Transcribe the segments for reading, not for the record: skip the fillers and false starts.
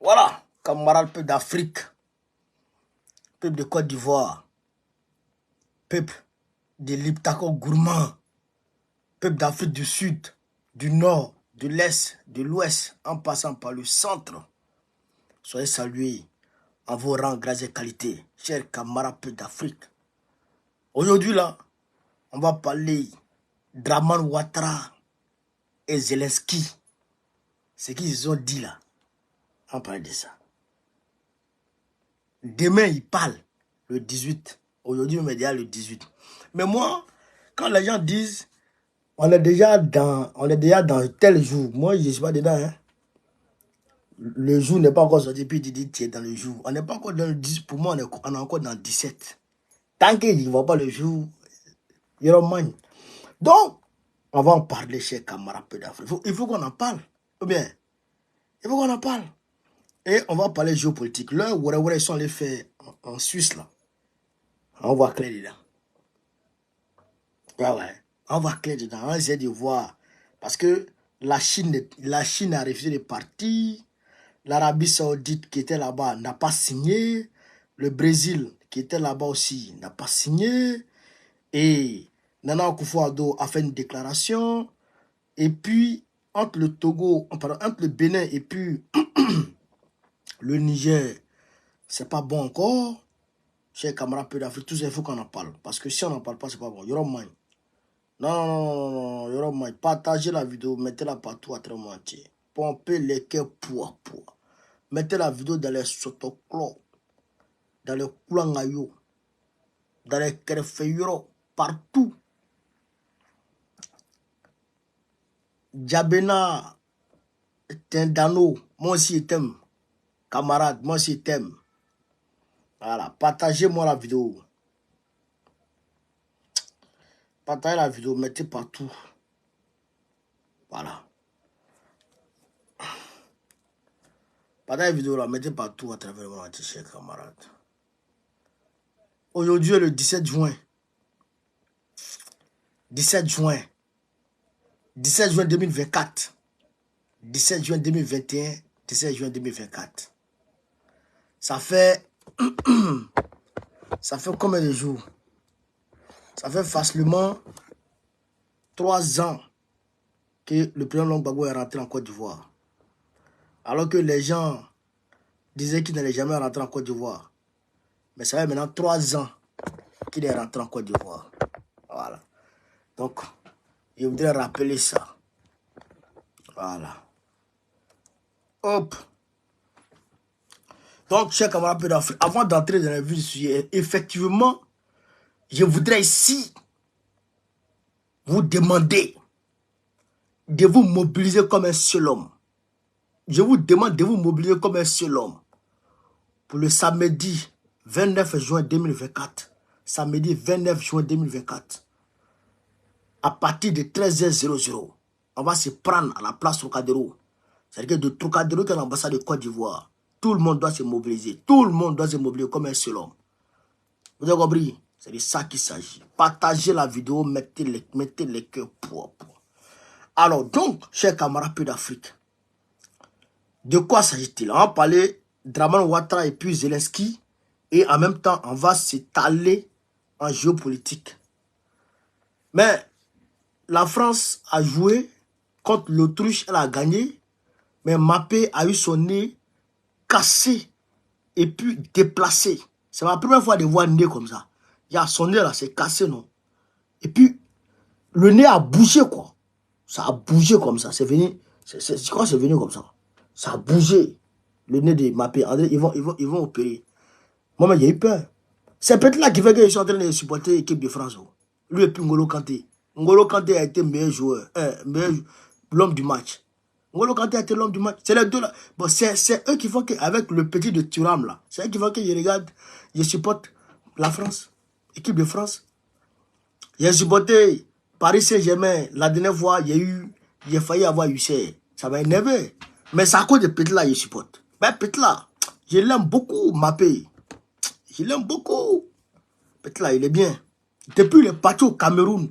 Voilà, camarades, peuple d'Afrique, peuple de Côte d'Ivoire, peuple de l'Iptako gourmand, peuple d'Afrique du Sud, du Nord, de l'Est, de l'Ouest, en passant par le centre. Soyez salués en vos rangs, grâce et qualités, chers camarades, peuple d'Afrique. Aujourd'hui, là, on va parler Draman Ouattara et Zelensky. Ce qu'ils ont dit là, on va parler de ça. Demain, ils parlent le 18. Aujourd'hui, on est déjà le 18. Mais moi, quand les gens disent, on est déjà dans tel jour, moi, je ne suis pas dedans. Hein. Le jour n'est pas encore sorti, puis il dit, tu es dans le jour. On n'est pas encore dans le 10. Pour moi, on est encore dans le 17. Tant qu'ils ne voient pas le jour, il y aura moins. Donc, on va en parler, chers camarades d'Afrique. Il faut qu'on en parle. Ou bien, il faut qu'on en parle. Et on va parler géopolitique. Là, ils sont allés faire en Suisse, là. On voit clair dedans. Ouais. On voit clair dedans. On essaie de voir. Parce que la Chine a refusé de partir. L'Arabie Saoudite qui était là-bas n'a pas signé. Le Brésil qui était là-bas aussi n'a pas signé. Et Nana Akufo-Addo a fait une déclaration. Et puis, entre le Togo, entre le Bénin et puis le Niger, c'est pas bon encore. Chers camarades peu d'Afrique, tout ça, il faut qu'on en parle. Parce que si on n'en parle pas, c'est pas bon. Il y aura moins. Non, il y aura moins. Partagez la vidéo, mettez-la partout à travers le monde entier. Pompez les cœurs poids. Mettez la vidéo dans les sotoclos, dans les koulangayo, dans les kerfeyuro, partout. Djabena, Tendano, moi aussi je t'aime. Camarade, moi aussi je t'aime. Voilà, partagez-moi la vidéo. Partagez la vidéo, mettez partout. Voilà. Partagez la vidéo là, mettez partout à travers le monde entier, chers camarades. Aujourd'hui est le 17 juin. 17 juin 2024. 17 juin 2021. 17 juin 2024. Ça fait combien de jours? Ça fait facilement 3 ans que le président Laurent Gbagbo est rentré en Côte d'Ivoire. Alors que les gens disaient qu'il n'allait jamais rentrer en Côte d'Ivoire. Mais ça fait maintenant 3 ans qu'il est rentré en Côte d'Ivoire. Voilà. Donc, je voudrais rappeler ça. Voilà. Hop. Donc, chers camarades d'Afrique, avant d'entrer dans la vue du sujet, effectivement, je voudrais ici vous demander de vous mobiliser comme un seul homme. Je vous demande de vous mobiliser comme un seul homme pour le samedi 29 juin 2024. Samedi 29 juin 2024. À partir de 13h00, on va se prendre à la place Trocadéro. C'est-à-dire que de Trocadéro, qui est l'ambassade de Côte d'Ivoire, tout le monde doit se mobiliser. Tout le monde doit se mobiliser comme un seul homme. Vous avez compris? C'est de ça qu'il s'agit. Partagez la vidéo, mettez les cœurs propres. Alors donc, chers camarades peu d'Afrique, de quoi s'agit-il? On va parler Draman Ouattara et puis Zelensky. Et en même temps, on va s'étaler en géopolitique. Mais la France a joué contre l'Autriche, elle a gagné. Mais Mbappé a eu son nez cassé et puis déplacé. C'est ma première fois de voir un nez comme ça. Il y a son nez là, c'est cassé, non? Et puis, le nez a bougé, quoi. Ça a bougé comme ça. C'est venu, je crois que c'est venu comme ça. Ça a bougé. Le nez de Mbappé. André, ils vont opérer. Moi, j'ai eu peur. C'est peut-être là qui fait que je suis en train de supporter l'équipe de France. Oh. Lui et puis N'Golo Kanté. N'Golo Kanté a été meilleur joueur. L'homme du match. N'Golo Kanté a été l'homme du match. C'est les deux là. Bon, c'est eux qui font qu'avec le petit de Thuram là, c'est eux qui font que je regarde, je supporte la France, équipe de France. J'ai supporté Paris Saint-Germain. La dernière fois, j'ai failli avoir UCR. Ça m'a énervé. Mais c'est à cause de petit là, je supporte. Mais petit là, je l'aime beaucoup, Mbappé. Je l'aime beaucoup. Petit là, il est bien. Depuis il est parti au Cameroun.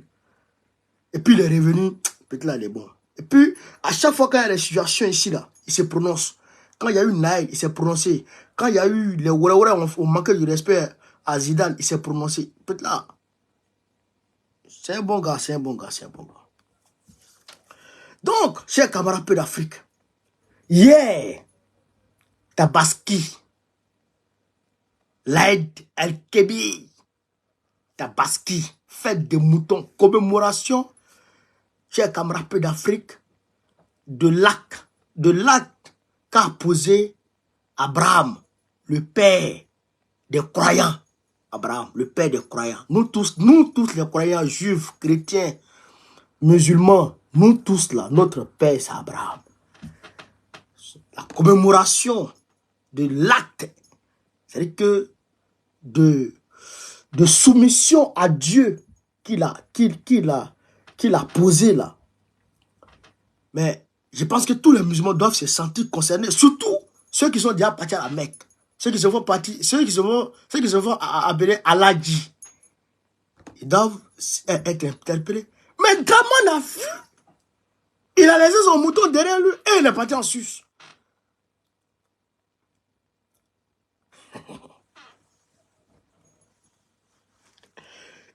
Et puis il est revenu. Petit là, il est bon. Et puis, à chaque fois qu'il y a des situations ici, là, il se prononce. Quand il y a eu Naïl, il s'est prononcé. Quand il y a eu les Ouara, on manquait du respect à Zidane, il s'est prononcé. Peut-être là. C'est un bon gars, c'est un bon gars, c'est un bon gars. Donc, chers camarades peu d'Afrique, hier, Tabaski, l'Aïd El-Kébi, Tabaski, fête des moutons, commémoration, chers camarades peu d'Afrique, de l'acte qu'a posé Abraham, le père des croyants. Abraham, le père des croyants. Nous tous les croyants juifs, chrétiens, musulmans, nous tous là, notre père c'est Abraham. La commémoration de l'acte, c'est-à-dire que de soumission à Dieu qu'il a posé là. Mais je pense que tous les musulmans doivent se sentir concernés, surtout ceux qui sont déjà partis à la Mecque, ceux qui se font appeler Aladji. Ils doivent être interpellés. Mais Draman a vu. Il a laissé son mouton derrière lui et il est parti en Suisse.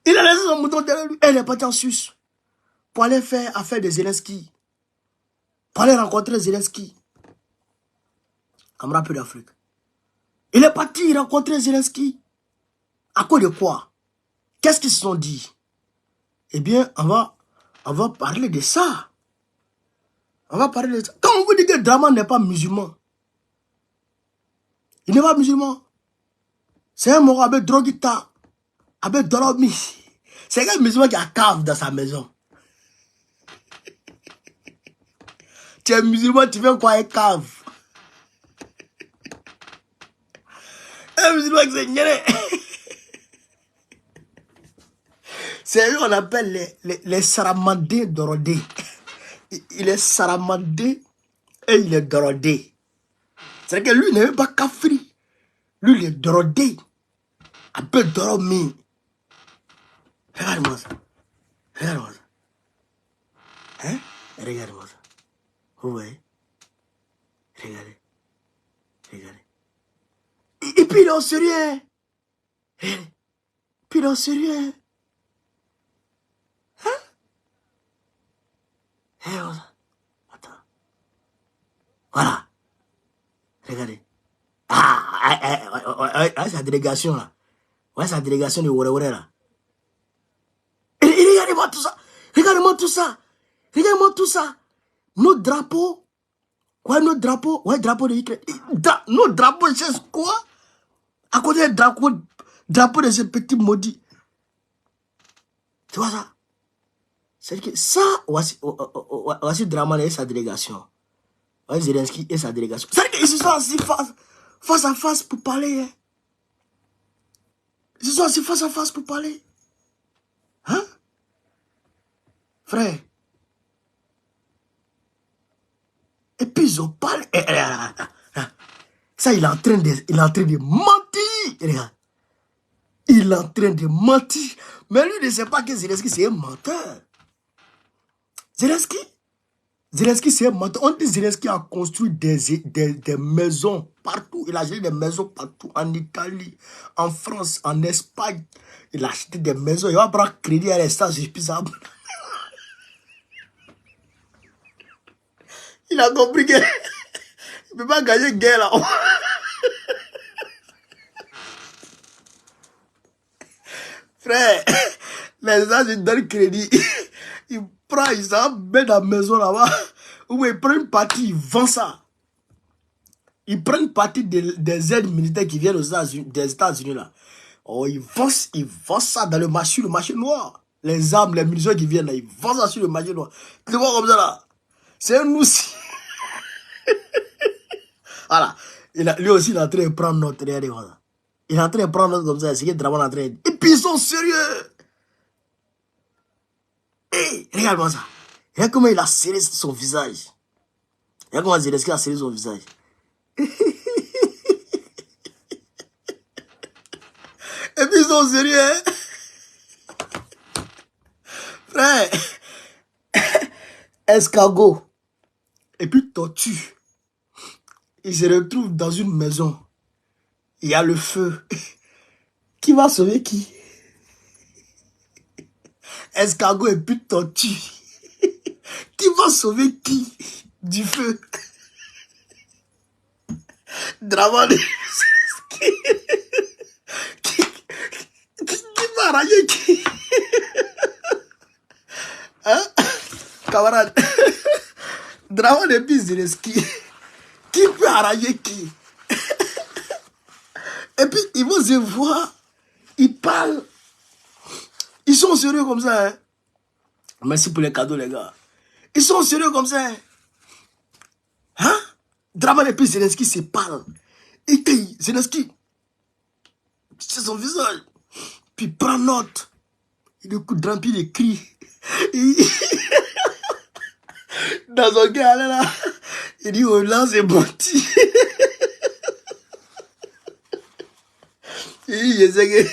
Il a laissé son mouton derrière lui et il est parti en Suisse. Pour aller faire affaire de Zelensky. Pour aller rencontrer Zelensky. Camarade peu d'Afrique. Il est parti rencontrer Zelensky. À cause de quoi? Qu'est-ce qu'ils se sont dit? Eh bien, on va parler de ça. On va parler de ça. Quand on vous dit que Draman n'est pas musulman, il n'est pas musulman. C'est un mort avec Droguita, avec Doromi. C'est un musulman qui a cave dans sa maison. Tu es musulman, tu viens quoi avec cave? Un musulman qui s'est géré. C'est eux qu'on appelle les Saramandés Dorodés. Il est Saramandé et il est Dorodé. C'est-à-dire que lui n'est même pas Kafri. Lui, il est Dorodé. Un peu Doromi. Regarde-moi ça. Regarde-moi ça. Hein? Regarde-moi ça. Vous voyez? Regardez. Regardez. Et puis il est en sérieux. Puis il est en sérieux. Hein? Attends. Voilà. Regardez. Ah, sa délégation là. Ouais, sa délégation de Ouare là. Et regardez-moi tout ça. Regardez-moi tout ça. Regardez-moi tout ça. Nos drapeaux. Ouais, nos drapeaux. Ouais, drapeau de Hitler. Nos drapeaux, c'est quoi? À côté des drapeaux de ces petits maudits. Tu vois ça? C'est-à-dire que ça, voici Draman et sa délégation. Voici Zelensky et sa délégation. C'est-à-dire qu'ils se sont assis face à face pour parler. Hein? Ils se sont assis face à face pour parler. Hein? Frère. Et puis ils ont parlé. Ça, il est en train de mentir. Regarde. Il est en train de mentir. Mais lui ne sait pas que Zelensky, c'est un menteur. Zelensky, c'est un menteur. On dit que Zelensky a construit des maisons partout. Il a acheté des maisons partout. En Italie, en France, en Espagne. Il a acheté des maisons. Il va prendre crédit à l'instant. Il a compris qu'il ne peut pas gagner une guerre là. Frère, les gens, ils donnent crédit. Ils prennent, ils s'en mettent dans la maison là-bas. Ou ils prennent une partie, ils vendent ça. Ils prennent une partie des aides militaires qui viennent des États-Unis là. Oh, ils vendent ça dans le marché noir. Les armes, les munitions qui viennent là, ils vendent ça sur le marché noir. Tu vois comme ça là. C'est un aussi. Voilà. Lui aussi, il est en train de prendre notre regardez comme ça. Il est en train de prendre notre comme ça. C'est que Draman est en train de... Et puis ils sont sérieux. Hey, regarde-moi ça. Regarde comment il a serré son visage. Regarde comment Zelensky a serré son visage. Et puis ils sont sérieux. Hein? Frère. Escargot. Et puis tortue. il se retrouve dans une maison. Il y a le feu. Qui va sauver qui? Escargot et puis tortue. Qui va sauver qui du feu? Dramane. Qui va railler qui? Hein? Camarade. Dramane et puis Zelensky. Qui peut arranger qui? Et puis, ils vont se voir. Ils parlent. Ils sont sérieux comme ça. Hein? Merci pour les cadeaux, les gars. Ils sont sérieux comme ça. Hein? Dramane et puis Zelensky se parlent. Et Zelensky, c'est son visage. Puis il prend note. Il écoute Drampi, il écrit. Dans son cœur, là, il dit, oh là, c'est menti. Je sais que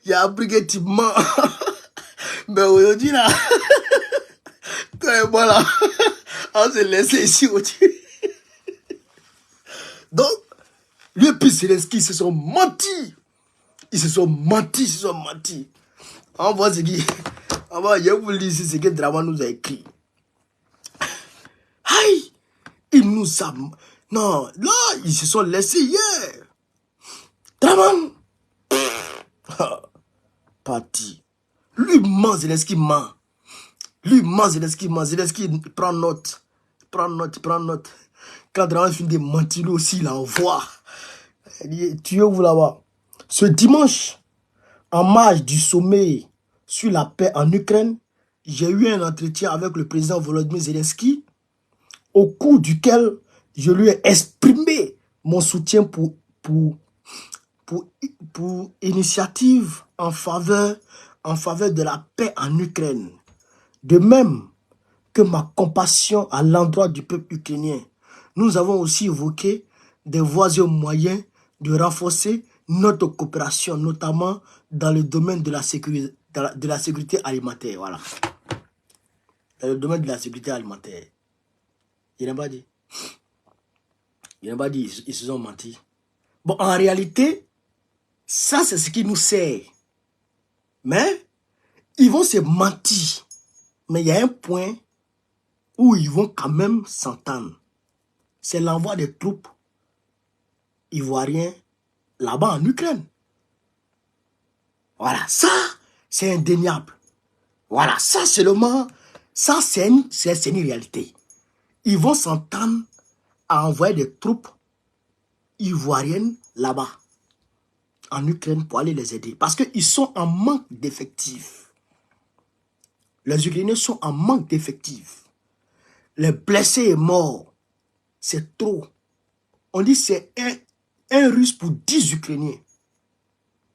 j'ai appris que tu mens. Mais aujourd'hui, là, toi et moi, là, on s'est laissé ici aujourd'hui. Donc, lui et puis Zelensky, ils se sont mentis. Ils se sont mentis. On voit ce qui... je vous lis ici ce que Dramane nous a écrit. Aïe! Il nous a... Non, là, ils se sont laissés hier. Dramane! Parti. Lui ment, Zelensky ment. Zelensky prend note. Prend note. Quand Dramane finit de mentir, lui aussi, il envoie. Il dit, tuez-vous là-bas. Ce dimanche, en marge du sommet sur la paix en Ukraine, j'ai eu un entretien avec le président Volodymyr Zelensky, au cours duquel je lui ai exprimé mon soutien pour initiative en faveur de la paix en Ukraine. De même que ma compassion à l'endroit du peuple ukrainien. Nous avons aussi évoqué des voies et moyens de renforcer notre coopération, notamment dans le domaine de la sécurité alimentaire. Voilà. Dans le domaine de la sécurité alimentaire. Il n'a pas dit. Ils se sont menti. Bon, en réalité, ça c'est ce qui nous sert. Mais, ils vont se mentir. Mais il y a un point où ils vont quand même s'entendre. C'est l'envoi des troupes ivoiriennes là-bas en Ukraine. Voilà, ça, c'est indéniable. Voilà, ça seulement, ça c'est une réalité. Ils vont s'entendre à envoyer des troupes ivoiriennes là-bas, en Ukraine, pour aller les aider. Parce qu'ils sont en manque d'effectifs. Les Ukrainiens sont en manque d'effectifs. Les blessés et morts, c'est trop. On dit que c'est un Russe pour 10 Ukrainiens.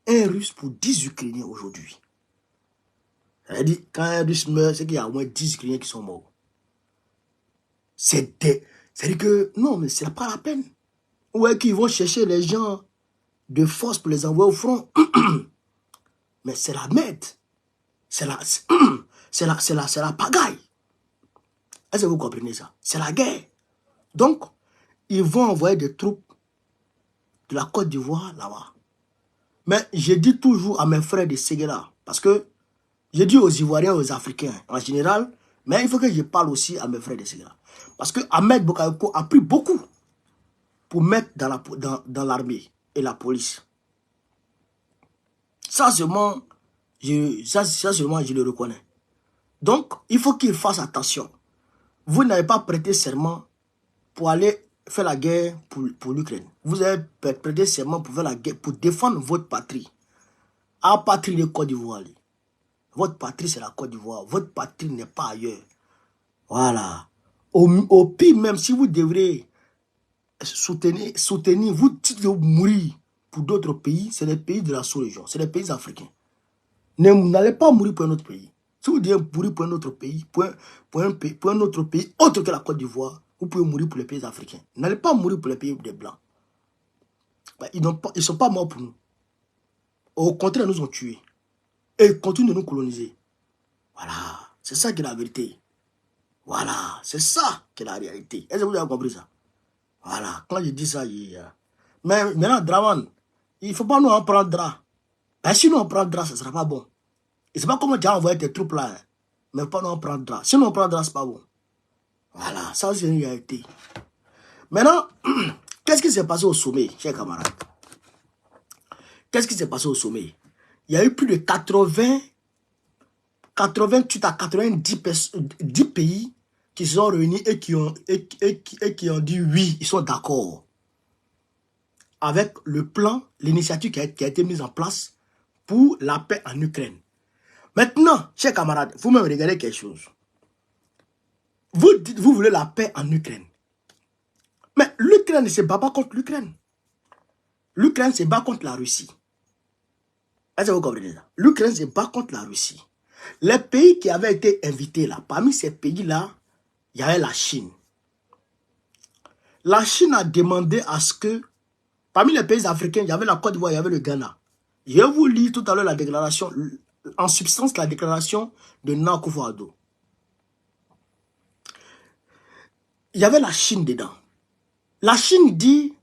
Un Russe pour 10 Ukrainiens aujourd'hui. C'est-à-dire, quand un Russe meurt, c'est qu'il y a au moins 10 Ukrainiens qui sont morts. C'est-à-dire que, non, mais c'est pas la peine. Ou est-ce qu'ils vont chercher les gens de force pour les envoyer au front? Mais c'est la merde. C'est la pagaille. Est-ce que vous comprenez ça? C'est la guerre. Donc, ils vont envoyer des troupes de la Côte d'Ivoire là-bas. Mais je dis toujours à mes frères de Séguéla, parce que je dis aux Ivoiriens, aux Africains en général, mais il faut que je parle aussi à mes frères de Séguéla. Parce que Ahmed Bakayoko a pris beaucoup pour mettre dans l'armée et la police. Ça seulement, je le reconnais. Donc, il faut qu'il fasse attention. Vous n'avez pas prêté serment pour aller faire la guerre pour l'Ukraine. Vous avez prêté serment pour faire la guerre, pour défendre votre patrie. À patrie de Côte d'Ivoire. Votre patrie, c'est la Côte d'Ivoire. Votre patrie n'est pas ailleurs. Voilà. Au pire, même si vous devrez soutenir, vous dites de mourir pour d'autres pays, c'est les pays de la sous-région, c'est les pays africains. N'allez pas mourir pour un autre pays. Si vous devez mourir pour un autre pays, pour un autre pays autre que la Côte d'Ivoire, vous pouvez mourir pour les pays africains. N'allez pas mourir pour les pays des Blancs. Ils ne sont pas morts pour nous. Au contraire, ils nous ont tués. Et ils continuent de nous coloniser. Voilà. C'est ça qui est la vérité. Voilà. C'est ça qui est la réalité. Est-ce que vous avez compris ça? Voilà, quand je dis ça, mais maintenant, Draman, il ne faut pas nous en prendre drap. Ben, si nous en prendre drap, ce ne sera pas bon. Et c'est pas comment tu as envoyé tes troupes là, hein. Mais pas nous en prendre drap. Si nous en prendre drap, ce n'est pas bon. Voilà, ça c'est une réalité. Maintenant, qu'est-ce qui s'est passé au sommet, chers camarades? Qu'est-ce qui s'est passé au sommet? Il y a eu plus de 88 à 10 pays qui se sont réunis et qui ont dit oui, ils sont d'accord avec le plan, l'initiative qui a été mise en place pour la paix en Ukraine. Maintenant, chers camarades, vous me regardez quelque chose. Vous dites, vous voulez la paix en Ukraine. Mais l'Ukraine ne se bat pas contre l'Ukraine. L'Ukraine se bat contre la Russie. Est-ce que vous comprenez ça? L'Ukraine se bat contre la Russie. Les pays qui avaient été invités là, parmi ces pays-là, il y avait la Chine. La Chine a demandé à ce que, parmi les pays africains, il y avait la Côte d'Ivoire, il y avait le Ghana. Je vais vous lire tout à l'heure la déclaration, en substance la déclaration de Nana Akufo-Addo. Il y avait la Chine dedans. La Chine dit,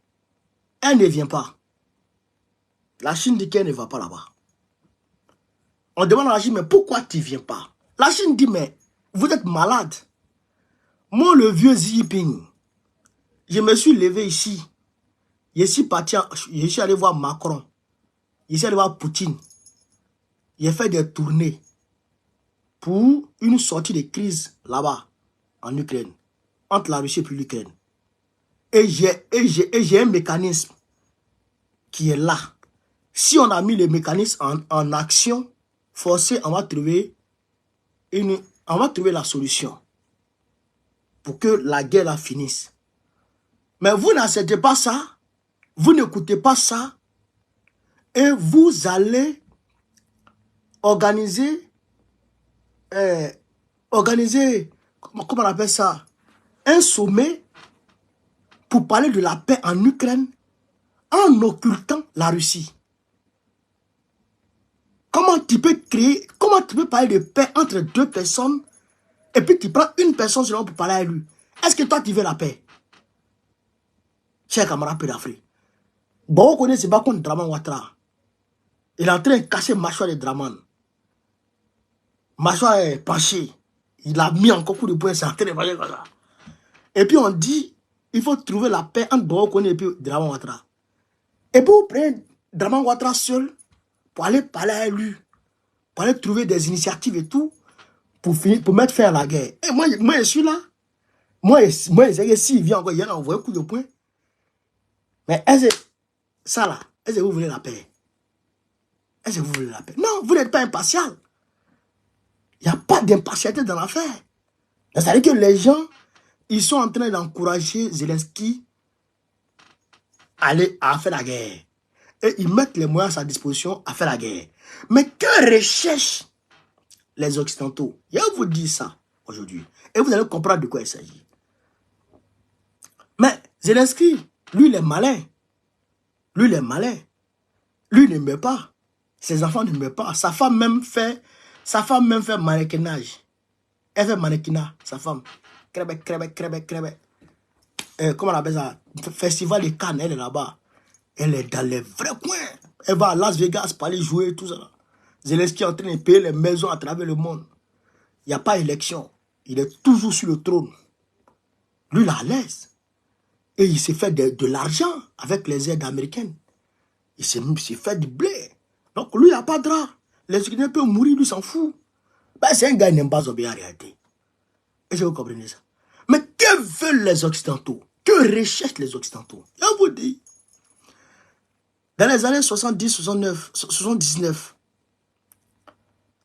elle ne vient pas. La Chine dit qu'elle ne va pas là-bas. On demande à la Chine, mais pourquoi tu ne viens pas? La Chine dit, mais vous êtes malade. Moi, le vieux Xi Jinping, je me suis levé ici. Je suis allé voir Macron. Je suis allé voir Poutine. J'ai fait des tournées pour une sortie de crise là-bas, en Ukraine, entre la Russie et l'Ukraine. Et j'ai un mécanisme qui est là. Si on a mis le mécanisme en action, forcé, on va trouver la solution pour que la guerre la finisse. Mais vous n'acceptez pas ça, vous n'écoutez pas ça, et vous allez organiser, comment on appelle ça, un sommet pour parler de la paix en Ukraine en occultant la Russie. Comment tu peux parler de paix entre deux personnes et puis tu prends une personne seulement pour parler à lui? Est-ce que toi tu veux la paix? Cher camarade peu d'Afrique. Bon, on connaît, c'est pas contre Draman Ouattara. Il est en train de casser le mâchoire de Draman. Mâchoire est penché. Il a mis encore coup de poing, c'est en train de manger comme ça. Et puis on dit, il faut trouver la paix entre Bon et puis Draman Ouattara. Et puis vous prenez Draman Ouattara seul pour aller parler à lui, pour aller trouver des initiatives et tout, pour mettre fin à la guerre. Et moi je suis là. Moi, s'il vient encore, il a envoyé un coup de poing. Mais est-ce que ça là, est-ce que vous voulez la paix? Est-ce que vous voulez la paix? Non, vous n'êtes pas impartial. Il n'y a pas d'impartialité dans l'affaire. C'est-à-dire que les gens, ils sont en train d'encourager Zelensky à faire la guerre. Et ils mettent les moyens à sa disposition à faire la guerre. Mais que recherchent les Occidentaux? Je vais vous dire ça aujourd'hui. Et vous allez comprendre de quoi il s'agit. Mais Zelensky, lui, il est malin. Lui, il est malin. Lui, il ne meurt pas. Ses enfants ne meurent pas. Sa femme même fait mannequinage. Elle fait mannequinat, sa femme. Crébé. Comment on appelle ça? Festival de Cannes, elle est là-bas. Elle est dans les vrais coins. Elle va à Las Vegas pour aller jouer, tout ça. Zelensky est en train de payer les maisons à travers le monde. Il n'y a pas d'élection. Il est toujours sur le trône. Lui, il est à l'aise. Et il s'est fait de l'argent avec les aides américaines. Il s'est fait du blé. Donc lui, il n'a pas de drap. Les Ukrainiens peuvent mourir, lui s'en fout. Ben, c'est un gars qui n'aime pas obéir en réalité. Est-ce que vous comprenez ça? Mais que veulent les Occidentaux? Que recherchent les Occidentaux? Je vous dis. Dans les années 79,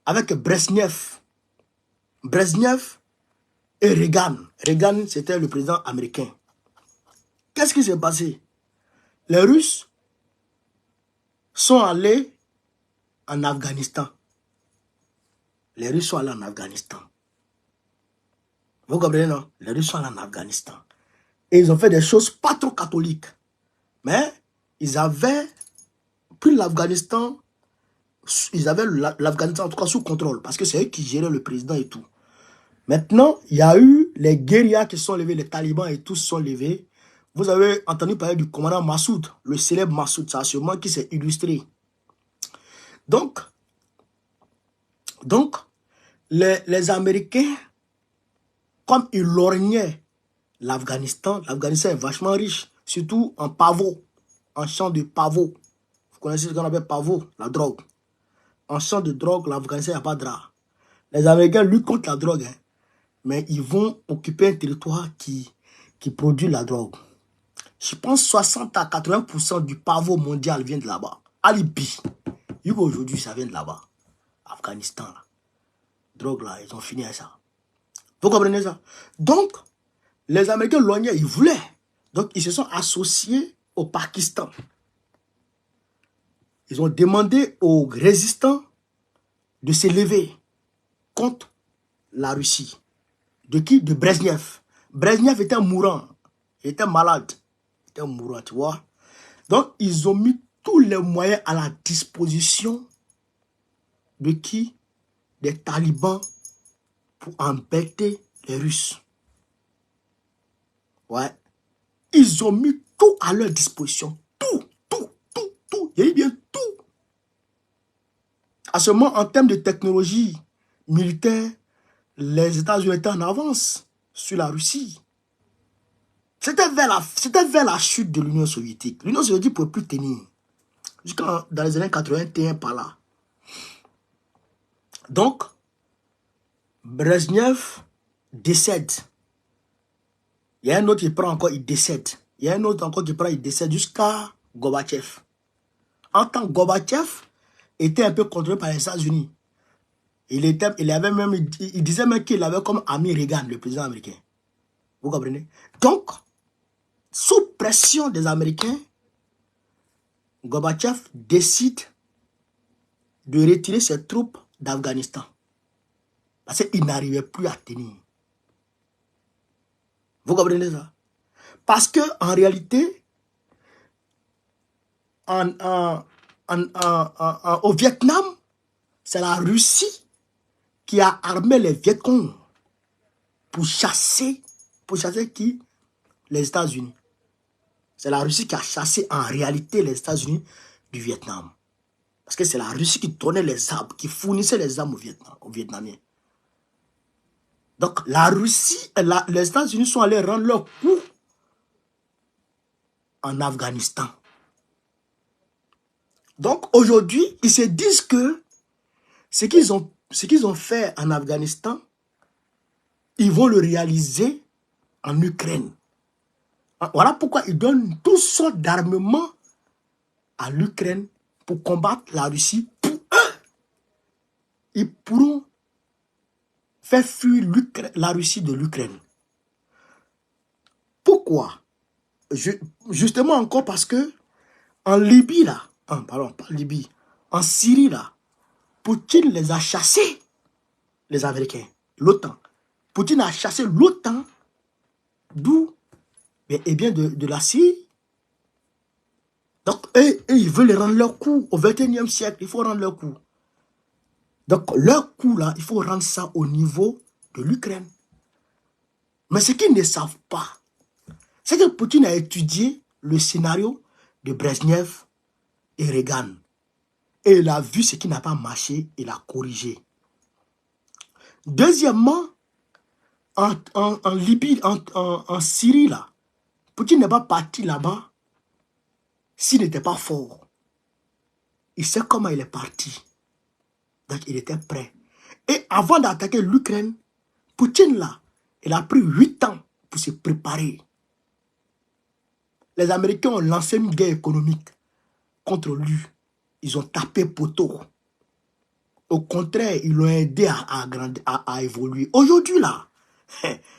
avec Brezhnev et Reagan. Reagan, c'était le président américain. Qu'est-ce qui s'est passé? Les Russes sont allés en Afghanistan. Les Russes sont allés en Afghanistan. Vous comprenez, non? Les Russes sont allés en Afghanistan. Et ils ont fait des choses pas trop catholiques. Mais ils avaient pris l'Afghanistan. Ils avaient l'Afghanistan en tout cas sous contrôle. Parce que c'est eux qui géraient le président et tout. Maintenant, il y a eu les guérillas qui sont levés, les talibans et tous sont levés Vous avez entendu parler du commandant Massoud, le célèbre Massoud, ça sûrement qui s'est illustré. Donc les Américains, comme ils lorgnaient l'Afghanistan est vachement riche, surtout en pavot, en champ de pavot. Vous connaissez ce qu'on appelle pavot, la drogue. En champ de drogue, l'Afghanistan, il n'y a pas de drap. Les Américains luttent contre la drogue, hein, mais ils vont occuper un territoire qui produit la drogue. Je pense 60 à 80% du pavot mondial vient de là-bas. À Libye. Aujourd'hui, ça vient de là-bas. Afghanistan, là. Drogue, là, ils ont fini avec ça. Vous comprenez ça? Donc, les Américains lorgnaient, ils voulaient. Donc, ils se sont associés au Pakistan. Ils ont demandé aux résistants de s'élever contre la Russie. De qui? De Brezhnev. Brezhnev était mourant. Il était malade. Il était mourant, tu vois. Donc, ils ont mis tous les moyens à la disposition de qui? Des talibans pour embêter les Russes. Ouais. Ils ont mis tout à leur disposition. Tout. Il y a bien tout. À ce moment, en termes de technologie militaire, les États-Unis étaient en avance sur la Russie. C'était vers la chute de l'Union soviétique. L'Union soviétique ne pouvait plus tenir. Jusqu'à dans les années 81 par là. Donc, Brezhnev décède. Il y a un autre qui prend encore, il décède. Il y a un autre encore qui prend, il décède jusqu'à Gorbatchev. En tant que Gorbatchev était un peu contrôlé par les États-Unis. Il disait même qu'il avait comme ami Reagan, le président américain. Vous comprenez? Donc, sous pression des Américains, Gorbatchev décide de retirer ses troupes d'Afghanistan. Parce qu'il n'arrivait plus à tenir. Vous comprenez ça? Parce que en réalité, au Vietnam, c'est la Russie qui a armé les Vietcong pour chasser qui? Les États-Unis. C'est la Russie qui a chassé en réalité les États-Unis du Vietnam. Parce que c'est la Russie qui donnait les armes, qui fournissait les armes aux Vietnamiens. Donc la Russie, les États-Unis sont allés rendre leur coup en Afghanistan. Donc aujourd'hui, ils se disent que ce qu'ils ont fait en Afghanistan, ils vont le réaliser en Ukraine. Voilà pourquoi ils donnent toutes sortes d'armements à l'Ukraine pour combattre la Russie. Pour eux, ils pourront faire fuir la Russie de l'Ukraine. Pourquoi? Justement encore parce que en Libye, là, pardon, pas Libye, en Syrie, là, Poutine les a chassés, les Américains, l'OTAN. Poutine a chassé l'OTAN, d'où? Eh bien, de la Syrie. Donc, ils veulent rendre leur coup au XXIe siècle. Il faut rendre leur coup. Donc, leur coup, là, il faut rendre ça au niveau de l'Ukraine. Mais ce qu'ils ne savent pas, c'est que Poutine a étudié le scénario de Brezhnev et Reagan. Et il a vu ce qui n'a pas marché, il a corrigé. Deuxièmement, en Libye, en Syrie, là, Poutine n'est pas parti là-bas s'il n'était pas fort. Il sait comment il est parti. Donc, il était prêt. Et avant d'attaquer l'Ukraine, Poutine, là, il a pris 8 ans pour se préparer. Les Américains ont lancé une guerre économique contre lui. Ils ont tapé poteau. Au contraire, ils l'ont aidé à évoluer. Aujourd'hui, là,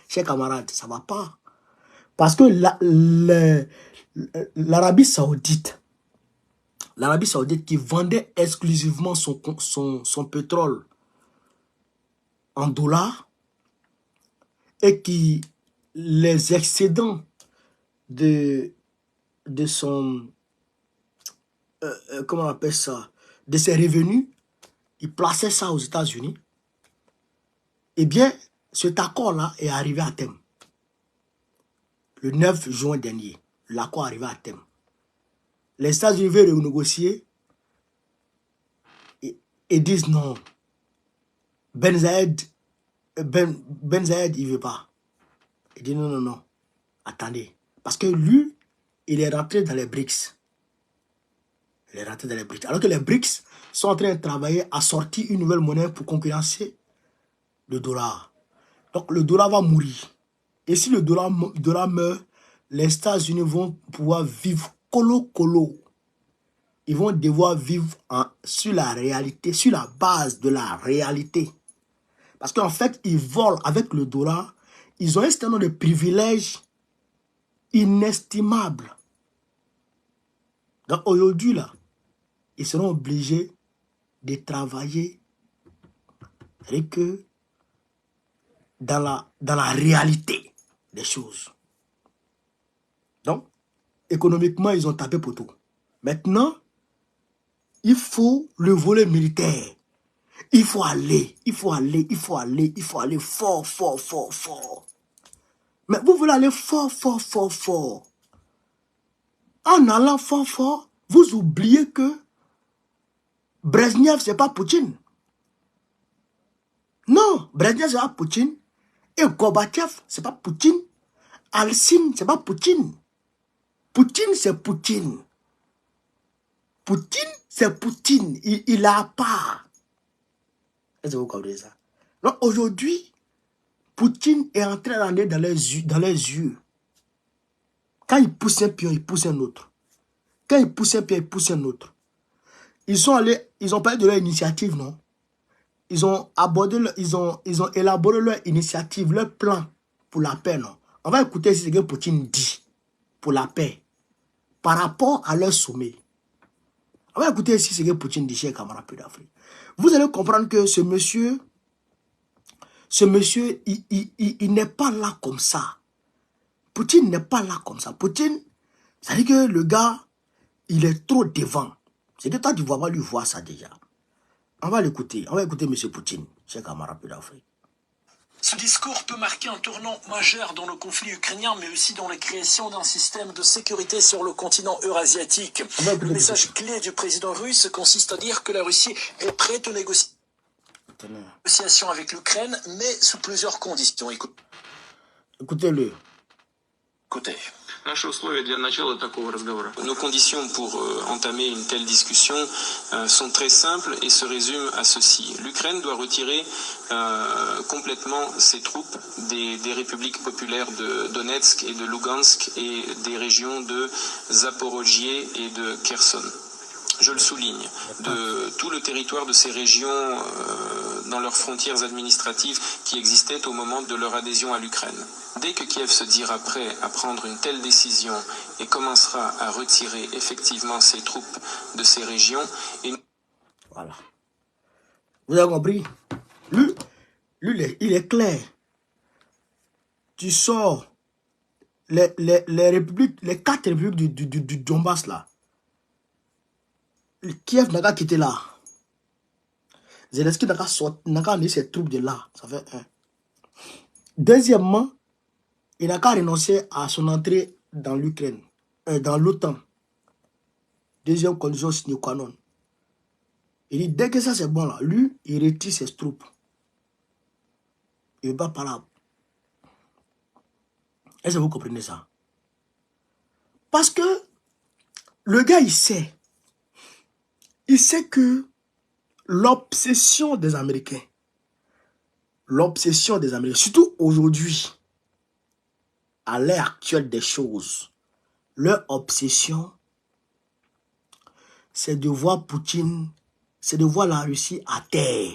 chers camarades, ça ne va pas. Parce que l'Arabie Saoudite qui vendait exclusivement son pétrole en dollars et qui les excédents de son comment on appelle ça, de ses revenus, il plaçait ça aux États-Unis. Eh bien, cet accord-là est arrivé à terme le 9 juin dernier. l'accord arrivait à terme. Les États-Unis veulent renégocier et disent non. Ben Zayed, il ne veut pas. Il dit non, non, non. Attendez. Parce que lui, il est rentré dans les BRICS. Il est rentré dans les BRICS. Alors que les BRICS sont en train de travailler à sortir une nouvelle monnaie pour concurrencer le dollar. Donc le dollar va mourir. Et si le dollar meurt, les États-Unis vont pouvoir vivre colo-colo. Ils vont devoir vivre sur la réalité, sur la base de la réalité. Parce qu'en fait, ils volent avec le dollar. Ils ont un certain nombre de privilèges inestimables. Donc aujourd'hui, là, ils seront obligés de travailler avec eux dans la réalité des choses. Donc, économiquement, ils ont tapé pour tout. Maintenant, il faut le volet militaire. Il faut aller fort, fort, fort, fort. Mais vous voulez aller fort, fort, fort, fort. En allant fort, fort, vous oubliez que Brezhnev, ce n'est pas Poutine. Non, Brezhnev, ce n'est pas Poutine. Et Gorbatchev, ce n'est pas Poutine. Alcine, ce n'est pas Poutine. Poutine, c'est Poutine. Poutine, c'est Poutine. Il a pas. Est-ce que vous comprenez ça? Donc aujourd'hui, Poutine est en train d'aller dans les yeux. Quand il pousse un pion, il pousse un autre. Quand il pousse un pion, il pousse un autre. Ils ont parlé de leur initiative, non? Ils ont élaboré leur initiative, leur plan pour la paix, non? On va écouter ce que Poutine dit pour la paix par rapport à leur sommet. On va écouter ici ce que Poutine dit, chers camarades d'Afrique. Vous allez comprendre que ce monsieur, il n'est pas là comme ça. Poutine n'est pas là comme ça. Poutine, ça veut dire que le gars, il est trop devant. C'est que toi, tu ne vas pas lui voir ça déjà. On va l'écouter. On va écouter M. Poutine, chers camarades d'Afrique. Ce discours peut marquer un tournant majeur dans le conflit ukrainien, mais aussi dans la création d'un système de sécurité sur le continent eurasiatique. Le message clé du président russe consiste à dire que la Russie est prête aux négociations avec l'Ukraine, mais sous plusieurs conditions. Écoutez-le. Écoutez. Nos conditions pour entamer une telle discussion sont très simples et se résument à ceci. L'Ukraine doit retirer complètement ses troupes des républiques populaires de Donetsk et de Lugansk et des régions de Zaporojie et de Kherson. Je le souligne, de tout le territoire de ces régions dans leurs frontières administratives qui existaient au moment de leur adhésion à l'Ukraine. Dès que Kiev se dira prêt à prendre une telle décision et commencera à retirer effectivement ses troupes de ces régions... Voilà. Vous avez compris? Lui, il est clair. Tu sors les républiques, les 4 républiques du Donbass là. Kiev n'a qu'à quitter là. Zelensky n'a qu'à amener ses troupes de là. Ça fait un. Deuxièmement, il n'a qu'à renoncer à son entrée dans l'Ukraine, dans l'OTAN. Deuxième condition sine qua non. Il dit, dès que ça c'est bon là, lui, il retire ses troupes. Il ne va pas là. Est-ce que vous comprenez ça? Parce que le gars, il sait que l'obsession des Américains, surtout aujourd'hui, à l'heure actuelle des choses, leur obsession, c'est de voir Poutine, c'est de voir la Russie à terre,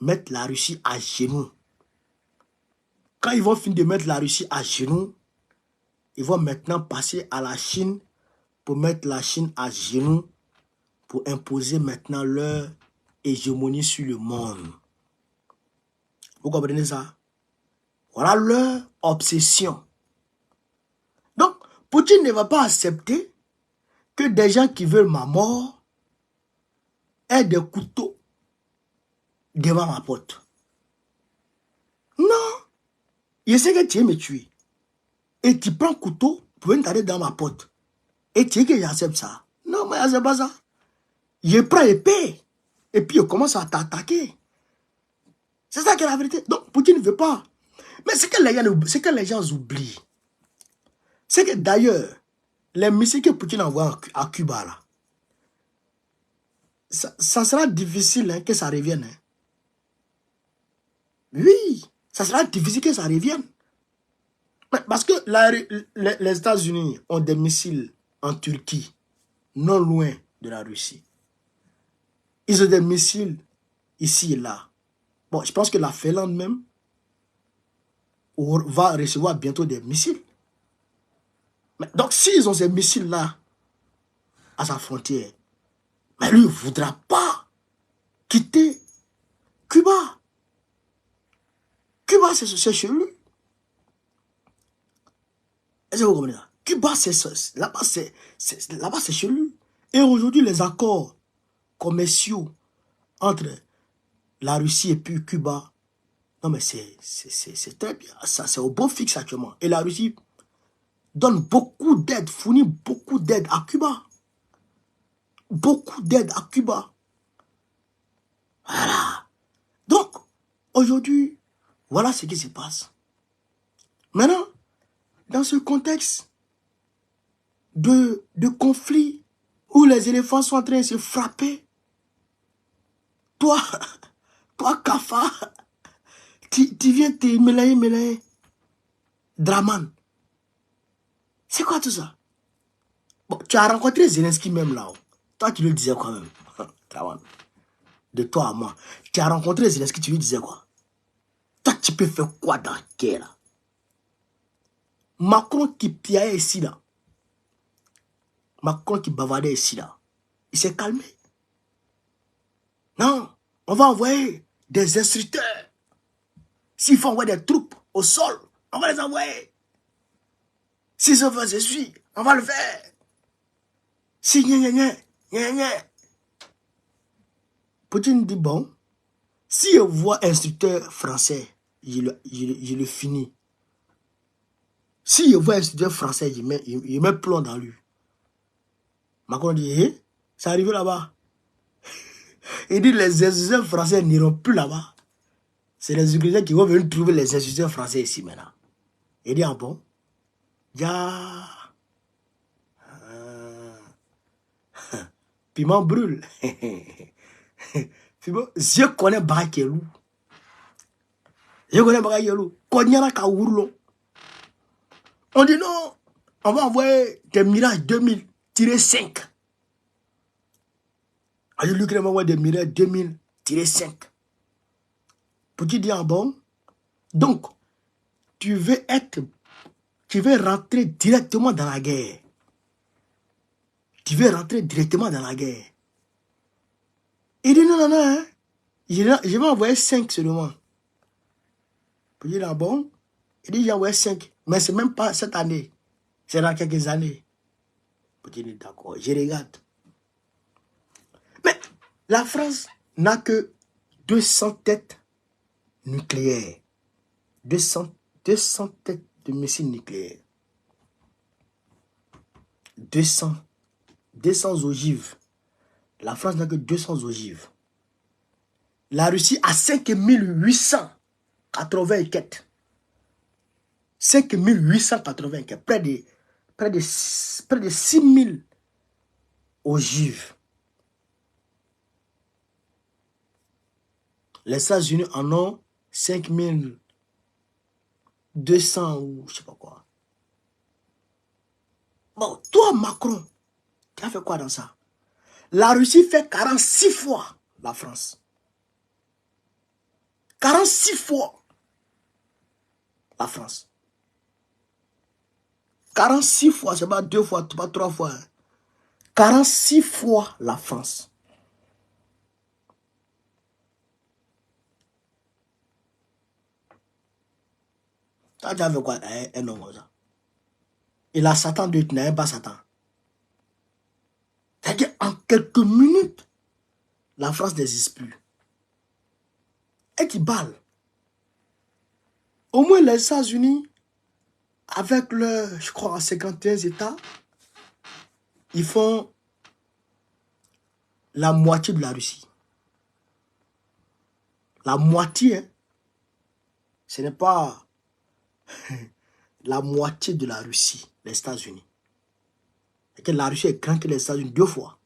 mettre la Russie à genoux. Quand ils vont finir de mettre la Russie à genoux, ils vont maintenant passer à la Chine pour mettre la Chine à genoux, pour imposer maintenant leur hégémonie sur le monde. Vous comprenez ça? Voilà leur obsession. Donc, Poutine ne va pas accepter que des gens qui veulent ma mort aient des couteaux devant ma porte. Non. Il sait que tu veux me tuer. Et tu prends couteau pouvez t'aller dans ma porte. Et tu dis que j'accepte ça. Non, mais c'est pas ça. Je prends épée. Et puis je commence à t'attaquer. C'est ça qui est la vérité. Donc, Poutine ne veut pas. Mais ce que les gens oublient, c'est que d'ailleurs, les missiles que Poutine envoie à Cuba, là, ça sera difficile hein, que ça revienne. Hein. Oui, ça sera difficile que ça revienne. Parce que les États-Unis ont des missiles en Turquie, non loin de la Russie. Ils ont des missiles ici et là. Bon, je pense que la Finlande même va recevoir bientôt des missiles. Mais, donc, s'ils ont ces missiles-là à sa frontière, mais lui ne voudra pas quitter Cuba. Cuba, c'est chez lui. Est-ce que vous comprenez? Cuba, là-bas, c'est chez lui. Et aujourd'hui, les accords commerciaux entre la Russie et puis Cuba, non mais c'est très bien. Ça, c'est au beau fixe actuellement. Et la Russie donne beaucoup d'aide, fournit beaucoup d'aide à Cuba. Beaucoup d'aide à Cuba. Voilà. Donc, aujourd'hui, voilà ce qui se passe. Maintenant, dans ce contexte de conflit où les éléphants sont en train de se frapper, toi, Kafa, tu viens te mêler. Draman. C'est quoi tout ça? Bon, tu as rencontré Zelensky même là. Toi, tu lui disais quoi même? Draman. De toi à moi. Tu as rencontré Zelensky, tu lui disais quoi? Toi, tu peux faire quoi dans la guerre là? Macron qui piaillait ici là. Macron qui bavardait ici là. Il s'est calmé. Non, on va envoyer des instructeurs. S'il faut envoyer des troupes au sol, on va les envoyer. Si ça veut, je suis, on va le faire. Si, Poutine dit, bon, si je vois instructeur français, je le finis. Si je vois instructeur français, je mets plomb dans lui. Macron dit, hé, c'est arrivé là-bas. Il dit, les instructeurs français n'iront plus là-bas. C'est les Ukrainiens qui vont venir trouver les instructeurs français ici maintenant. Il dit, ah bon? Ya. Piment brûle. Je connais Barakelou. Je connais Barakelou. Konyana Kaourlo. On dit non, on va envoyer des Mirage 2000-5. L'Ukraine va envoyer des Mirage 2000-5. Poutine dit, ah bon? Donc, tu veux rentrer directement dans la guerre. Tu veux rentrer directement dans la guerre. Il dit non, hein. Je vais envoyer 5 seulement. Poutine dit, ah bon? Il dit, j'ai envoyé 5. Mais c'est même pas cette année. C'est dans quelques années. Poutine dit, d'accord, je regarde. Mais la France n'a que 200 têtes nucléaires. 200 têtes de missiles nucléaires. 200 ogives. La France n'a que 200 ogives. La Russie a 5880 quêtes. 5880 quêtes. Près de 6000 ogives. Les États-Unis en ont 5200 ou je sais pas quoi. Bon, toi, Macron, tu as fait quoi dans ça? La Russie fait 46 fois la France. 46 fois la France. 46 fois, c'est pas 2 fois, pas 3 fois. 46 fois la France. Tu as fait quoi un homme comme ça? Il a Satan de tu n'as pas Satan. C'est-à-dire en quelques minutes, la France n'existe plus. Et qui balle. Au moins les États-Unis avec le, je crois, 51 États, ils font la moitié de la Russie. La moitié, hein, ce n'est pas la moitié de la Russie, les États-Unis. Et que la Russie est grande que les États-Unis 2 fois.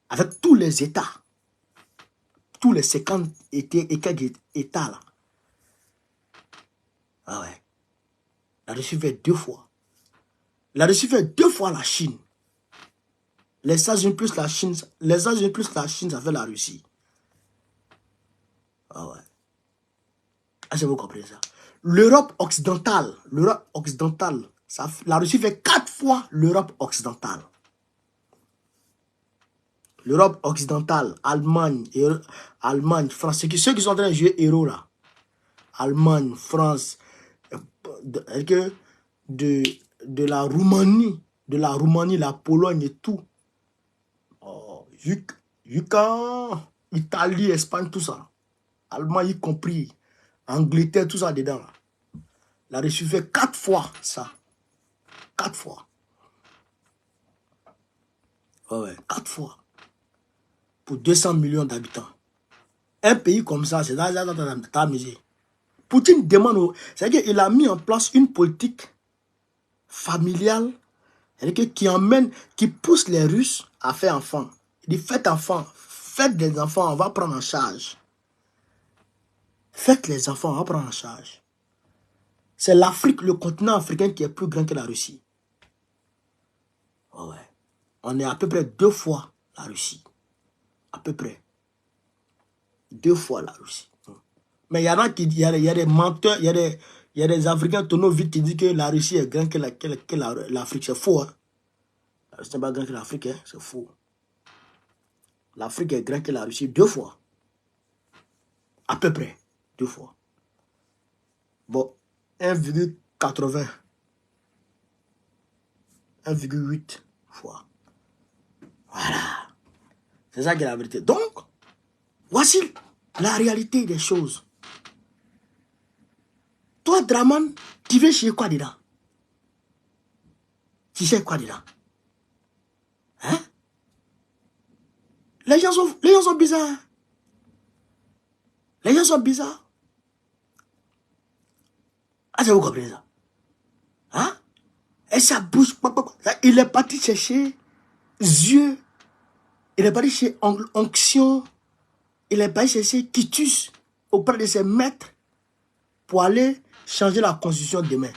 Avec tous les États, tous les 50 États là. Ah ouais. La Russie fait 2 fois. La Russie fait 2 fois la Chine. Les États-Unis plus la Chine, les États-Unis plus la Chine, ça fait la Russie. Ah ouais. Est-ce que vous comprenez ça? L'Europe occidentale, ça, la Russie fait 4 fois l'Europe occidentale. L'Europe occidentale, Allemagne, France, ceux qui sont en train de jouer héros là. Allemagne, France, de la Roumanie, la Pologne et tout. Oh, Italie, Espagne, tout ça. Allemagne y compris. Angleterre, tout ça dedans. Là. La Russie fait 4 fois ça. 4 fois. Ouais, 4 fois. Pour 200 millions d'habitants. Un pays comme ça, c'est dans ta misère. Poutine demande, c'est-à-dire qu'il a mis en place une politique familiale qui pousse les Russes à faire enfant. Il dit, faites des enfants, on va prendre en charge. Faites les enfants, on va prendre en charge. C'est l'Afrique, le continent africain qui est plus grand que la Russie. Oh ouais. On est à peu près 2 fois la Russie. À peu près. 2 fois la Russie. Mais il y en a qui, il y a des menteurs, il y a des Africains tonneaux vite qui disent que la Russie est grande que l'Afrique. C'est faux. Hein? La Russie n'est pas grande que l'Afrique, hein? C'est faux. L'Afrique est grande que la Russie 2 fois. À peu près. 2 fois. Bon, 1,80. 1,8 fois. Voilà. C'est ça qui est la vérité. Donc, voici la réalité des choses. Toi, Draman, tu veux chier quoi dedans? Tu sais quoi dedans? Hein? Les gens sont bizarres. Les gens sont bizarres. Ah, vous comprenez ça? Hein? Et ça bouge. Il est parti chercher yeux. Il est parti chez onction. Il est parti chercher quitus auprès de ses maîtres pour aller changer la constitution demain.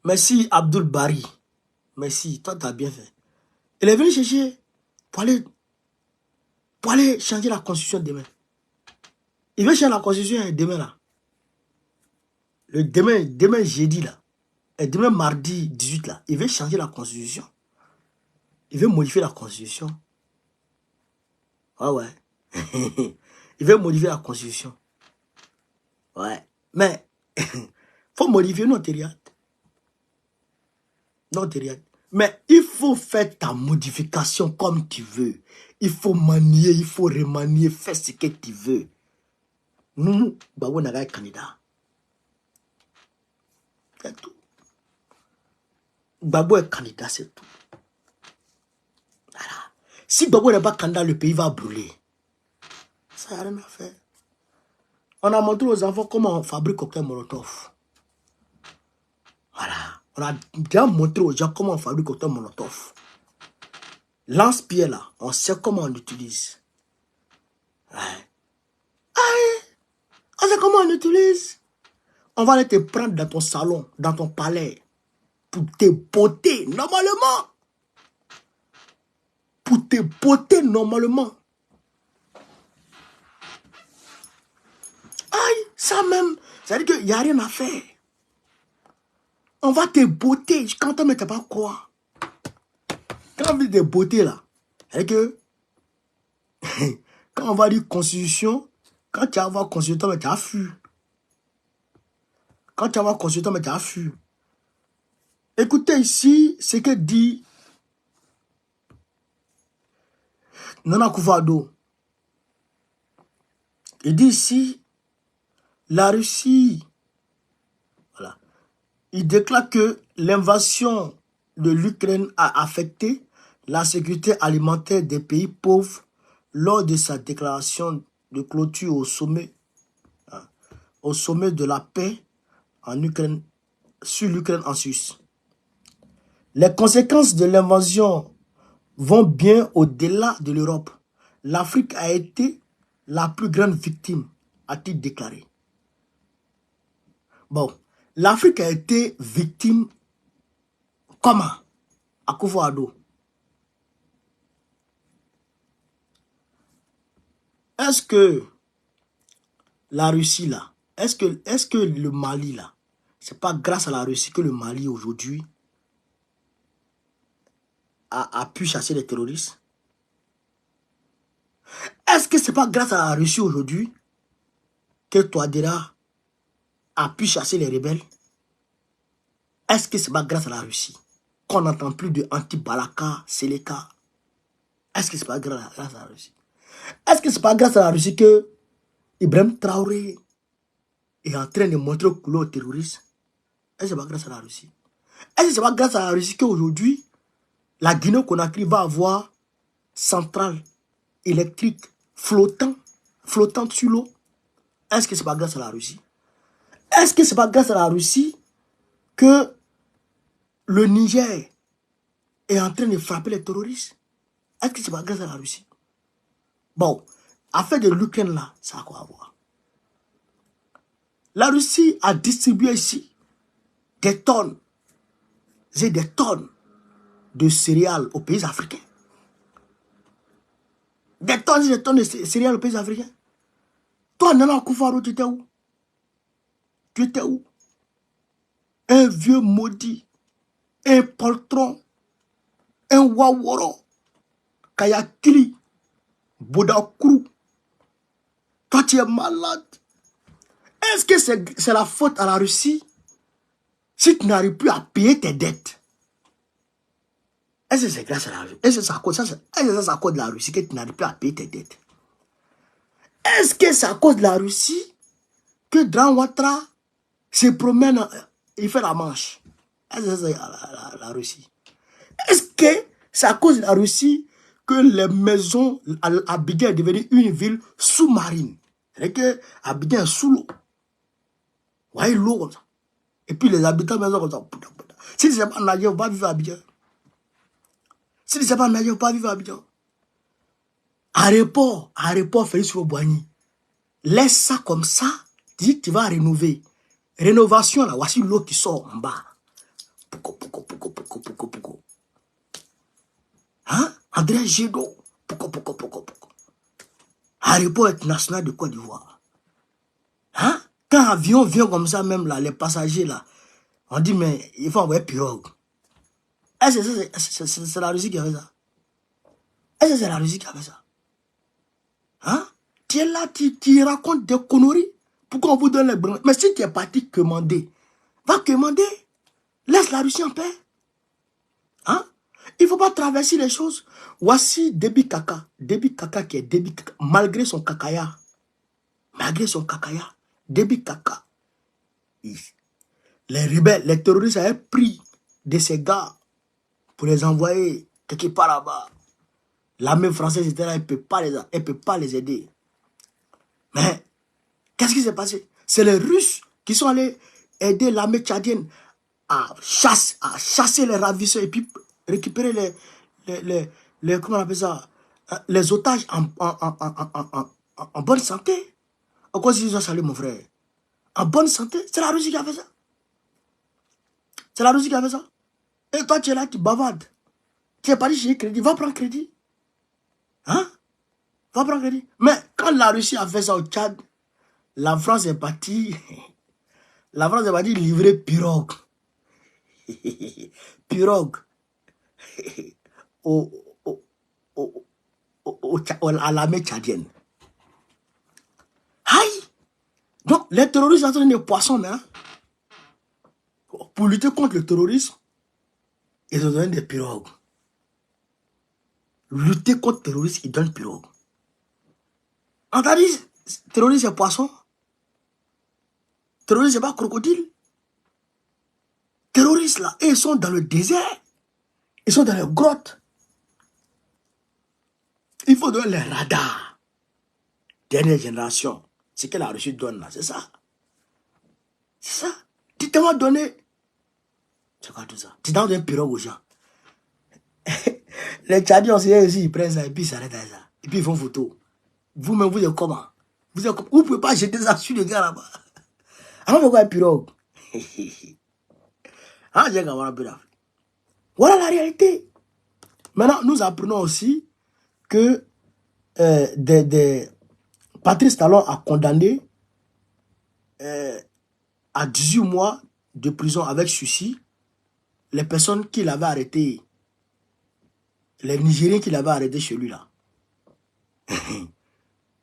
Merci Abdul Bari. Merci, toi tu as bien fait. Il est venu chercher pour aller changer la constitution demain. Il veut changer la constitution demain là. Demain jeudi là. Et demain mardi 18 là. Il veut changer la constitution. Il veut modifier la constitution. Ouais. Il veut modifier la constitution. Ouais. Mais, faut modifier notre riad. Mais il faut faire ta modification comme tu veux. Il faut manier, il faut remanier, faire ce que tu veux. Nous, Babou n'a pas candidat. C'est tout. Babou est candidat, c'est tout. Voilà. Si Babou n'est pas candidat, le pays va brûler. Ça n'a rien à faire. On a montré aux enfants comment on fabrique cocktail Molotov. Voilà. On a bien montré aux gens comment on fabrique cocktail Molotov. Lance-pierre là, on sait comment on l'utilise. Ouais. On sait comment on l'utilise. On va aller te prendre dans ton salon, dans ton palais, pour te botter normalement. Pour te botter normalement. Aïe, ça même, ça veut dire qu'il n'y a rien à faire. On va te botter. Quand on ne met pas quoi. Quand on veut te botter là, c'est que quand on va dire constitution, quand tu vas voir constitution, mais tu as fui. Quand tu vas voir constitution, mais tu as fui. Écoutez ici ce que dit Nana Akufo-Addo. Il dit ici, La Russie, voilà, il déclare que l'invasion de l'Ukraine a affecté la sécurité alimentaire des pays pauvres lors de sa déclaration de clôture au sommet de la paix en Ukraine, sur l'Ukraine en Suisse. Les conséquences de l'invasion vont bien au-delà de l'Europe. L'Afrique a été la plus grande victime, a-t-il déclaré. Bon, l'Afrique a été victime comment? À Akufo-Addo. Est-ce que la Russie là, est-ce que le Mali là, c'est pas grâce à la Russie que le Mali aujourd'hui a pu chasser les terroristes? Est-ce que c'est pas grâce à la Russie aujourd'hui que Touadéra a pu chasser les rebelles? Est-ce que c'est pas grâce à la Russie qu'on n'entend plus de anti-Balaka, Seleka? Est-ce que c'est pas grâce à la Russie? Est-ce que c'est pas grâce à la Russie que Ibrahim Traoré est en train de montrer au couleur aux terroristes? Est-ce que c'est pas grâce à la Russie? Est-ce que c'est pas grâce à la Russie qu'aujourd'hui, la Guinée-Conakry va avoir centrale électrique flottante sur l'eau? Est-ce que c'est pas grâce à la Russie? Est-ce que c'est pas grâce à la Russie que le Niger est en train de frapper les terroristes? Est-ce que c'est pas grâce à la Russie? Bon, affaire de l'Ukraine là, ça a quoi à voir? La Russie a distribué ici des tonnes et des tonnes de céréales aux pays africains. Des tonnes et des tonnes de céréales aux pays africains. Toi, Nana Akufo-Addo, tu étais où? Tu étais où? Un vieux maudit, un poltron, un waworo, Kayakili, Bodakourou. Toi, tu es malade. Est-ce que c'est la faute à la Russie si tu n'arrives plus à payer tes dettes? Est-ce que c'est grâce à la Russie? Est-ce que c'est à cause de la Russie que tu n'arrives plus à payer tes dettes? Est-ce que c'est à cause de la Russie que Dran Ouattara se promène, il fait la manche? Est-ce que c'est la Russie? Est-ce que c'est à cause de la Russie que les maisons à Abidjan est devenue une ville sous-marine? C'est que Abidjan est sous l'eau. Vous voyez l'eau comme ça. Et puis les habitants de la maison comme ça. Si tu ne sais pas nager, on va vivre à Abidjan. Si tu ne sais pas nager, on va vivre à Abidjan. Aéroport, Félix Houphouët-Boigny. Laisse ça comme ça. Dis que tu vas rénover. Rénovation là, voici l'eau qui sort en bas. Pouko. Hein? André Gédo. Pouko. Aéroport international de Côte d'Ivoire. Hein? Quand l'avion vient comme ça, même là, les passagers là, on dit, mais il faut envoyer pirogue. Est-ce que c'est la Russie qui a fait ça? Est-ce que c'est la Russie qui a fait ça? Hein? Tu es là, tu racontes des conneries. Pourquoi on vous donne les blancs? Mais si tu es parti commander, va commander. Laisse la Russie en paix. Hein? Il ne faut pas traverser les choses. Voici Déby Kaka. Déby Kaka qui est Déby Kaka. Malgré son kakaya. Déby Kaka. Les rebelles, les terroristes avaient pris de ces gars pour les envoyer quelque part là-bas. L'armée française était là, elle ne peut pas les aider. Mais, qu'est-ce qui s'est passé? C'est les Russes qui sont allés aider l'armée tchadienne à chasser les ravisseurs et puis récupérer comment on appelle ça, les otages en bonne santé. En quoi ils ont salé mon frère? En bonne santé? C'est la Russie qui a fait ça. C'est la Russie qui a fait ça. Et toi, tu es là, tu bavardes. Tu es parti chez crédit, va prendre crédit. Hein? Va prendre crédit. Mais quand la Russie a fait ça au Tchad, la France est partie. La France est partie livrer pirogue. Pirogue. À l'armée tchadienne. Aïe! Donc, les terroristes sont des poissons, mais hein? Pour lutter contre le terrorisme, ils ont donné des pirogues. Lutter contre le terrorisme, ils donnent pirogues. On t'a dit, terroriste et poisson? Terroristes, c'est pas crocodile. Terroristes, là, ils sont dans le désert. Ils sont dans les grottes. Il faut donner les radars. Dernière génération. Ce que la Russie donne, là, c'est ça. C'est ça. Tu t'as donné. C'est quoi tout ça? Tu donnes un pirogue aux gens. Les Tchadiens aussi, ils prennent ça et puis ils s'arrêtent à ça. Et puis ils font photo. Vous-même, vous êtes comment? Vous ne pouvez pas jeter ça sur les gars là-bas. Alors pourquoi un pirogue? Ah, j'ai qu'à voir un peu d'Afrique. Voilà la réalité. Maintenant, nous apprenons aussi que Patrice Talon a condamné à 18 mois de prison avec sursis les personnes qu'il avait arrêtées, les Nigériens qu'il avait arrêtés chez lui là.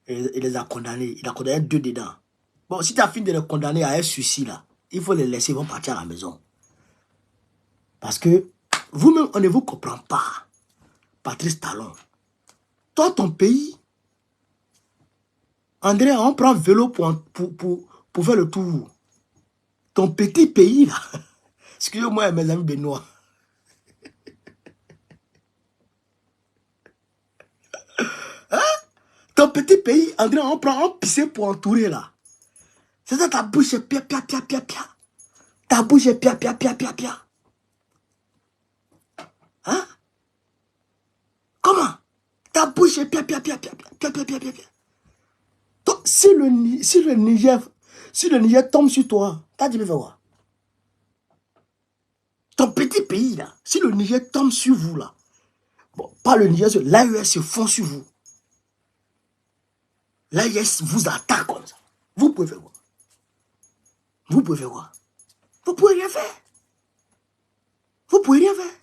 Il les a condamnés. Il a condamné 2 dedans. Bon, si tu as fini de les condamner à un sursis là, il faut les laisser, ils vont partir à la maison. Parce que vous-même, on ne vous comprend pas. Patrice Talon. Toi, ton pays, André, on prend vélo pour faire le tour. Ton petit pays, là. Excusez-moi, mes amis Benoît. Hein? Ton petit pays, André, on prend un pisser pour entourer, là. C'est ça, ta bouche est pia, pia, pia, pia, pia. Ta bouche est pia, pia, pia, pia, pia. Hein? Comment? Ta bouche est pia, pia, pia, pia, pia, pia, pia, pia, pia. Donc, si le Niger tombe sur toi, t'as dit, mais fais quoi? Ton petit pays, là, si le Niger tombe sur vous, là, bon, pas le Niger, l'AES se fond sur vous. L'AES vous attaque comme ça. Vous pouvez faire quoi? Vous pouvez faire quoi? Vous pouvez rien faire. Vous pouvez rien faire.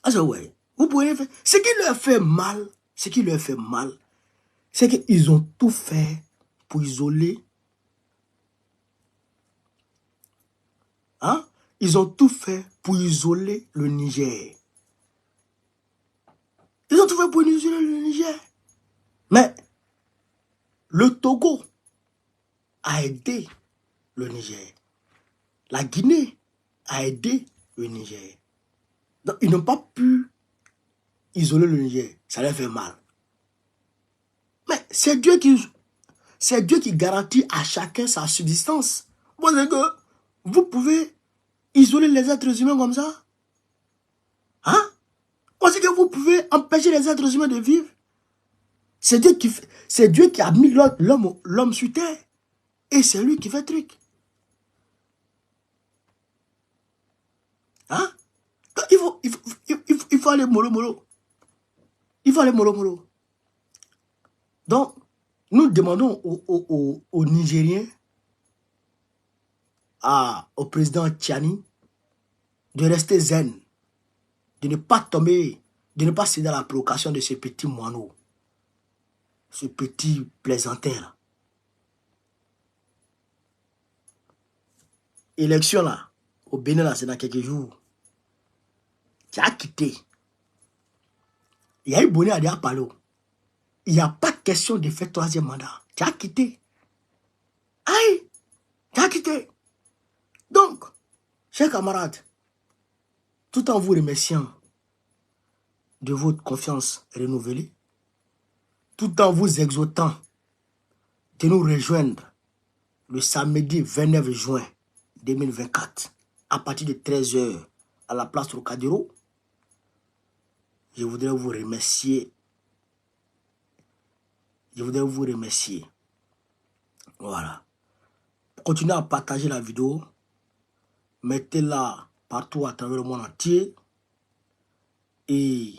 Ah, ouais. Vous pouvez rien faire. Ce qui leur fait mal, c'est qu'ils ont tout fait pour isoler. Hein? Ils ont tout fait pour isoler le Niger. Ils ont tout fait pour isoler le Niger. Mais le Togo a aidé le Niger. La Guinée a aidé le Niger. Donc, ils n'ont pas pu isoler le Niger. Ça leur fait mal. Mais c'est Dieu qui garantit à chacun sa subsistance. Vous savez que vous pouvez isoler les êtres humains comme ça? Hein? Vous savez que vous pouvez empêcher les êtres humains de vivre? C'est Dieu qui a mis l'homme sur terre. Et c'est lui qui fait le truc. Hein? Donc, il faut aller mollo. Il faut aller mollo. Donc, nous demandons aux Nigériens, au président Tchani, de rester zen, de ne pas tomber, de ne pas céder à la provocation de ce petit moineau, ce petit plaisantin là. Élection là, au Bénin là, c'est dans quelques jours. Tu as quitté. Il y a eu Bonnet à Diapalo. Il n'y a pas question de faire 3e mandat. Tu as quitté. Aïe, tu as quitté. Donc, chers camarades, tout en vous remerciant de votre confiance renouvelée, tout en vous exhortant de nous rejoindre le samedi 29 juin 2024 à partir de 13 h à la place Trocadéro, je voudrais vous remercier. Voilà. Continuez à partager la vidéo. Mettez-la partout à travers le monde entier. Et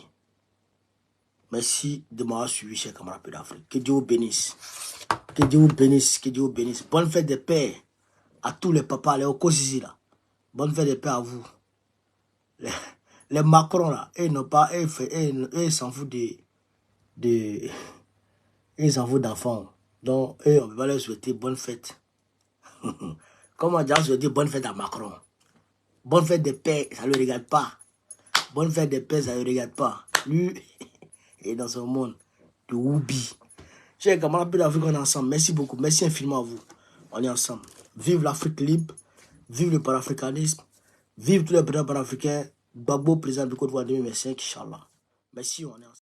merci de m'avoir suivi, chers camarades d'Afrique. Que Dieu vous bénisse. Que Dieu vous bénisse. Que Dieu vous bénisse. Bonne fête de paix à tous les papas, les okos ici là. Bonne fête de paix à vous. Les Macron là, ils n'ont pas, ils s'en foutent ils s'en foutent d'enfants. Donc, on va leur souhaiter bonne fête. Comment dire souhaiter bonne fête à Macron? Bonne fête de paix, ça ne le regarde pas. Bonne fête de paix, ça ne le regarde pas. Lui, il est dans son monde de Woubi. Chers camarades d'Afrique, on est ensemble. Merci beaucoup. Merci infiniment à vous. On est ensemble. Vive l'Afrique libre, vive le panafricanisme, vive tous les présidents panafricains. Gbagbo, président de Côte d'Ivoire 2025, Inch'Allah. Merci, on est ensemble.